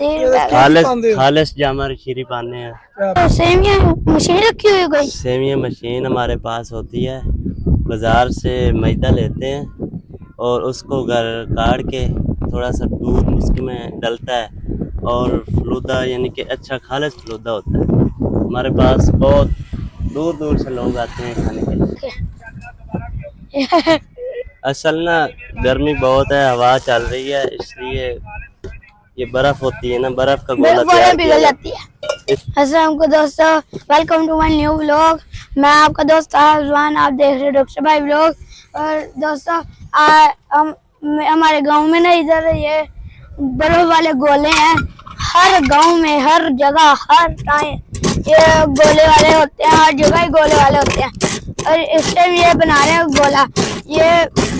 खालिस जामा शीरी पाने हैं। तो सेमिया मशीन रखी हुई है कोई? सेमिया मशीन हमारे पास होती है, बाजार से मैदा लेते हैं और उसको घर काट के थोड़ा सा दूध उसमें डलता है और फलूदा यानी कि अच्छा खालिस फलूदा होता है। हमारे पास बहुत दूर दूर से लोग आते हैं खाने के लिए। असल ना गर्मी बहुत है, हवा चल रही है, इसलिए ये बर्फ होती है ना, बर्फ का गोला तैयार किया जाती है। अस्सलाम वालेकुम दोस्तों, welcome to my new vlog. मैं आपका दोस्त आजवान, आप देख रहे हैं डॉक्टर भाई व्लॉग। और दोस्तों हमारे गांव में ना इधर ये बर्फ वाले गोले हैं। हर गांव में, हर जगह, हर टाइम ये गोले वाले होते हैं, हर जगह ही गोले वाले होते हैं। और इस टाइम ये बना रहे हैं गोला। ये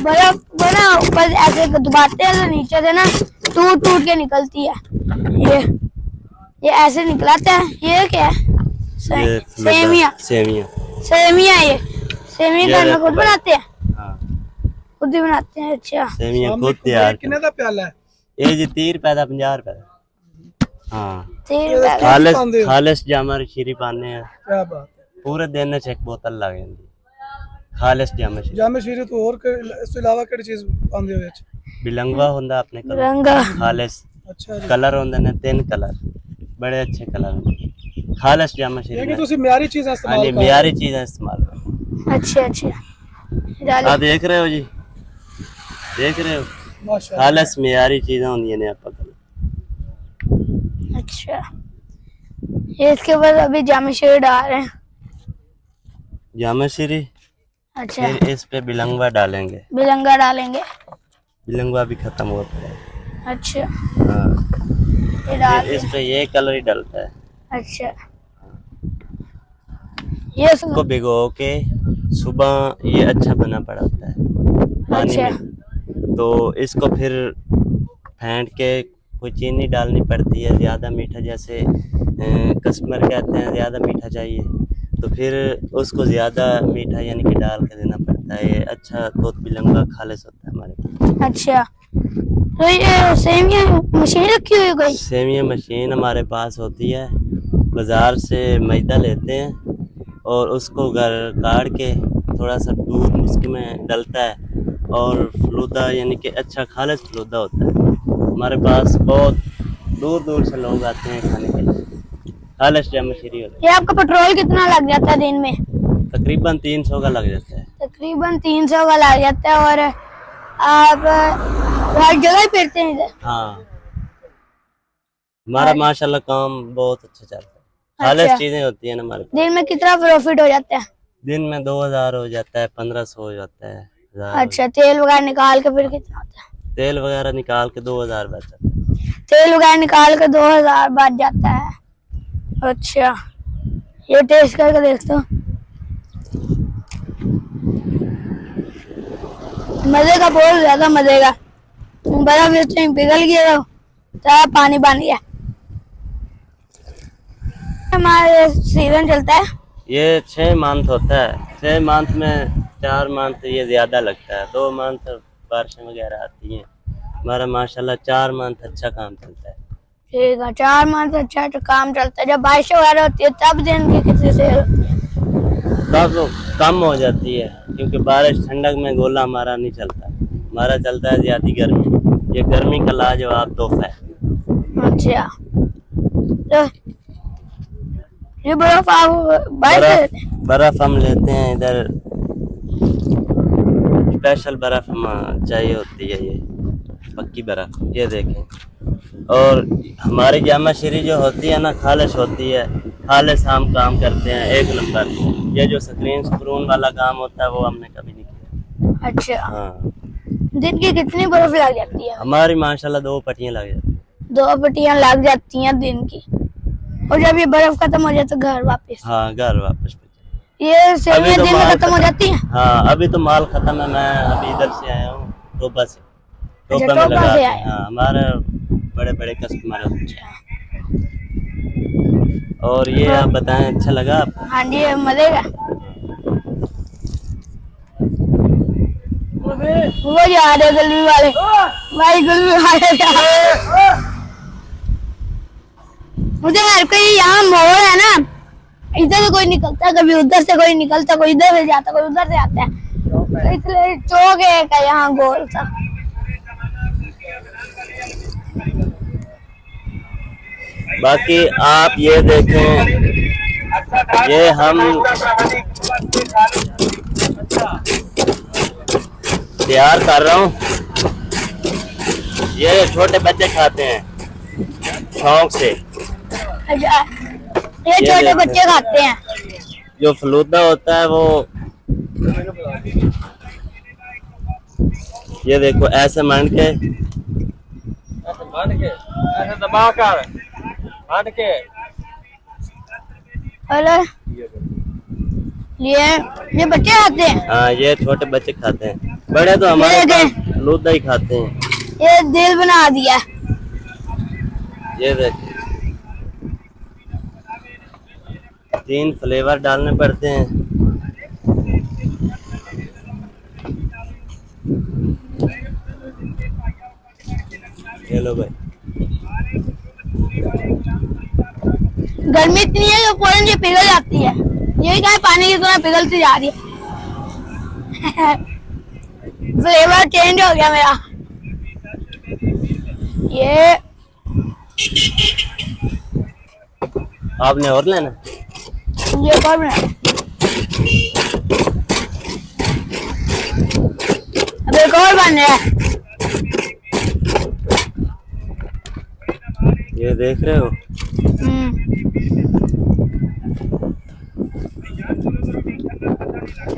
बर्फ को ना ऊपर ऐसे दबाते हैं तो नीचे से ना टूट टूट के निकलती है। ये ऐसे निकलाता है। ये क्या है? सेमिया। सेमिया ये सेमिया घर में खुद बनाते हैं? हाँ, खुद ही बनाते हैं। अच्छा, सेमिया खुद तैयार। कितने का प्याला है? ये जी 30 रुपए का, 50 रुपए का। हाँ, 30 रुपए का। खालिस जामा शीरी पाने हैं। क्या बात है, पूरे दिन च एक बोतल लग जाती खालिस जामा शीरी। जामे शीरी तो और इस ਤੋਂ ਇਲਾਵਾ ਕਿਹੜੀ ਚੀਜ਼ ਪਾਉਂਦੇ ਹੋ ਵਿੱਚ? बिलंगवा होंदा अपने कोल, बिलंगा। खालिस ਅੱਛਾ ਜੀ, कलर होंदे ने 3 कलर, बड़े अच्छे कलर होंदे। खालिस जामा शीरी ਇਹ ਕਿ ਤੁਸੀਂ ਮਿਆਰੀ ਚੀਜ਼ਾਂ हाँ ਇਸਤੇਮਾल जी, कर मियारी चीजें इस्तेमाल करो। अच्छा। आप देख रहे हो जी, देख रहे हो, माशाल्लाह। खालिस मियारी चीजें होंदी ने आपा कोल। अच्छा, ये इसके बाद अभी जामे शीरी डाल रहे हैं। जामा शीरी, अच्छा, फिर इस पे बिलंगवा डालेंगे। बिलंगा डालेंगे। बिलंगवा भी खत्म होता है। अच्छा, हाँ, ये डाल फिर इस पे ये कलर ही डलता है। अच्छा, ये इसको भिगो के सुबह ये अच्छा बना पड़ा होता है पानी अच्छा। में, तो इसको फिर फेंट के कोई चीनी डालनी पड़ती है ज़्यादा मीठा, जैसे कस्टमर कहते हैं ज़्यादा मीठा चाहिए, तो फिर उसको ज़्यादा मीठा यानी कि डाल के देना पड़ता है। ये अच्छा दूध बिलंगा खालिस होता है हमारे पास। अच्छा, तो ये सेमिया मशीन रखी हुई है कोई? सेमिया मशीन हमारे पास होती है, बाज़ार से मैदा लेते हैं और उसको घर काट के थोड़ा सा दूध उसमें डलता है और फलूदा यानी कि अच्छा खालिस फलूदा होता है। हमारे पास बहुत दूर दूर से लोग आते हैं खाने के लिए। खालिस जामा शीरी होता ये आपका पेट्रोल कितना लग जाता है दिन में? है, तकरीबन 300 का लग जाता है। तकरीबन 300 का लग जाता है। और आप हर जगह ही फिरते हैं इधर? हाँ, हमारा माशाल्लाह काम बहुत अच्छा चलता है। खालिस अच्छा। चीजें होती है ना हमारे पास। दिन में कितना प्रॉफिट हो जाता है? दिन में 2000 हो जाता है, 1500 हो जाता है, 1000 हो अच्छा, तेल वगैरह निकाल के फिर कितना होता है? तेल वगैरह निकाल के 2000 बच जाता है। तेल वगैरह निकाल के 2000 बच जाता है। अच्छा, ये टेस्ट करके देखता हूँ। मजे का, बहुत ज्यादा मजे का। बर्फ इस टाइम पिघल गया तो सारा पानी बन गया। हमारे सीजन चलता है ये 6 मंथ होता है। 6 मंथ में 4 मंथ ये ज्यादा लगता है, 2 मंथ बारिशें वगैरह आती हैं। हमारा माशाल्लाह 4 मंथ अच्छा काम चलता है। ठीक है, 4 माह से अच्छा तो काम चलता है। जब बारिश वगैरह होती है तब दिन की कितनी सेल होती है? तब कम हो जाती है, क्योंकि बारिश ठंडक में गोला हमारा नहीं चलता, हमारा चलता है ज्यादा गर्मी। ये गर्मी का लाजवाब तोहफा है। अच्छा, तो ये बर्फ आप बारिश बर्फ हम लेते हैं इधर, स्पेशल बर्फ हम चाहिए होती है, ये पक्की बर्फ, ये देखें। और हमारी जामा शीरी जो होती है ना, खालिश होती है। खालिश हम काम करते हैं 1 नंबर। ये जो स्क्रीन स्क्रून वाला काम होता है वो हमने कभी नहीं किया। अच्छा, हाँ, दिन की कितनी बर्फ लग जाती है? हमारी माशाल्लाह 2 पट्टियां लग जाती हैं। 2 पट्टियां लग जाती हैं दिन की। और जब ये बर्फ खत्म हो जाए तो घर वापस? हाँ, घर वापस। ये सेमिया तो दिन में खत्म हो जाती है? हाँ, अभी तो माल खत्म है। मैं अभी इधर से आया हूँ, टोबा से। अच्छा, टोबा में टोबा लगा से के, आए। हाँ, हमारे बड़े बड़े कस्टमर होते हैं। और ये आप बताएं, अच्छा लगा आपको? हाँ जी, मजे का। वो जा रहे गली वाले, भाई गली वाले मुझे घर पे यहाँ मोड़ है ना, इधर से कोई निकलता, कभी उधर से कोई निकलता, कोई इधर से जाता, कोई उधर से आता है, तो इसलिए चौक है का यहाँ गोल सा। बाकी आप ये देखें, ये हम तैयार कर रहा हूँ, ये छोटे बच्चे खाते हैं शौक से। अच्छा, ये छोटे बच्चे खाते हैं। जो फलूदा होता है वो ये देखो ऐसे मान के ऐसे दबा कर हट के हेलो, ये बच्चे खाते हैं। हाँ, ये छोटे बच्चे खाते हैं, बड़े तो हमारे पास फलूदा ही खाते हैं। ये दिल बना दिया। ये देखो 3 फ्लेवर डालने पड़ते हैं। ये लो भाई, गर्मी इतनी है कि फौरन ये पिघल जाती है, ये क्या है, पानी की तरह पिघलती जा रही है। फ्लेवर चेंज हो गया मेरा। ये आपने और लेना? ये कौन है? अब एक और बन रहा है। ये देख रहे हो?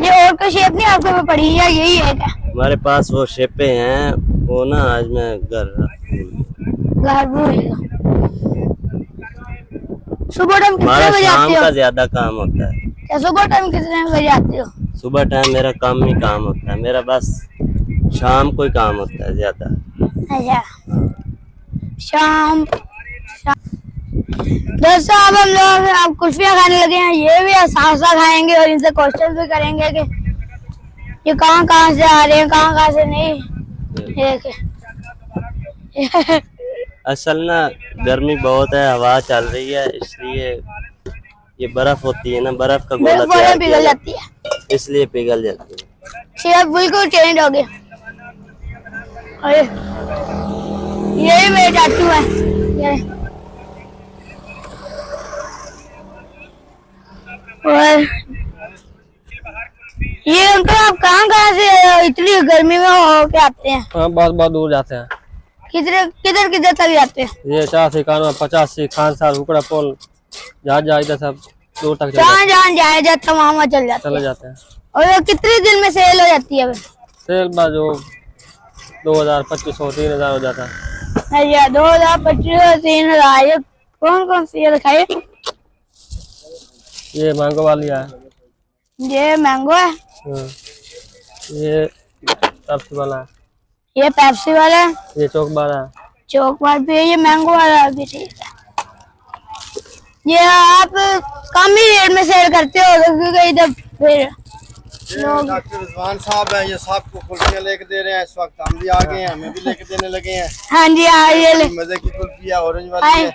ये और कोई शेप नहीं आपके पे पड़ी है, यही है क्या? हमारे पास वो शेपे हैं, वो ना आज मैं घर सुबह टाइम कितने हमारा बजे शाम आते हो? का ज्यादा काम होता है। क्या सुबह टाइम कितने बजे आते हो? सुबह टाइम मेरा कम ही काम होता है, मेरा बस शाम को ही काम होता है ज्यादा। अच्छा, शाम दोस्तों अब हम लोग अब कुल्फियाँ खाने लगे हैं। ये भी समोसा खाएंगे और इनसे क्वेश्चन भी करेंगे कि ये कहाँ से आ रहे हैं, कहाँ से नहीं। असल ना गर्मी बहुत है, हवा चल रही है, इसलिए ये बर्फ होती है ना, बर्फ का गोला तैयार किया पिघल जाती है, इसलिए पिघल जाती है। शेप बिल्कुल चेंज हो गया। ये मेरे चाचू है। और ये अंकल आप कहाँ से इतनी गर्मी में हो के आते हैं? बहुत बहुत दूर जाते हैं। किधर तक जाते हैं? ये 491 85 खान साल हुकड़ा पुल जहाँ इधर सब दूर तक जहाँ जाया जाता वहाँ चले जाते हैं। और ये कितने दिन में सेल हो जाती है? सेल बस जो 2025 3000 हो जाता है। अच्छा, 2025 3000। ये कौन सी दिखाई? ये मैंगो वाली है। ये मैंगो है। ये पेप्सी वाला है। ये पेप्सी वाला है। ये चौक बार है। चौक बार भी है। ये मैंगो वाला भी ठीक है। ये आप कम ही रेट में सेल करते हो क्योंकि इधर फिर डॉक्टर रिजवान साहब हैं, ये सबको कुल्फियाँ लेके दे रहे हैं। इस वक्त हम भी आ गए हैं, हमें भी लेके देने लगे हैं। हाँ जी, हाँ, ये ले मजे की कुल्फी है, ऑरेंज वाली है।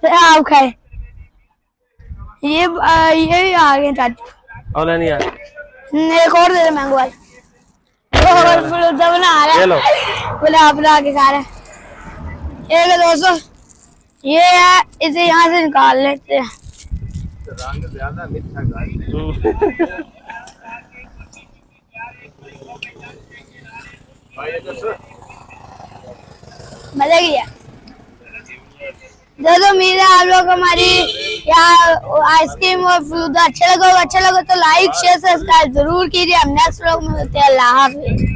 आप खाए। ये भी आ गए चाचू। और लेनी है? एक और दे दे मैंगो वाला। और फलूदा बना रहा है, बना के खा रहा है। एक 200 ये है, इसे यहाँ से निकाल लेते हैं। रंग ज्यादा मीठा मजा किया। दोस्तों उम्मीद है आप लोग हमारी यहाँ आइसक्रीम और फलूदा अच्छा लगा तो लाइक शेयर सब्सक्राइब जरूर कीजिए। हम नेक्स्ट व्लॉग में मिलते हैं। अल्लाह हाफिज़।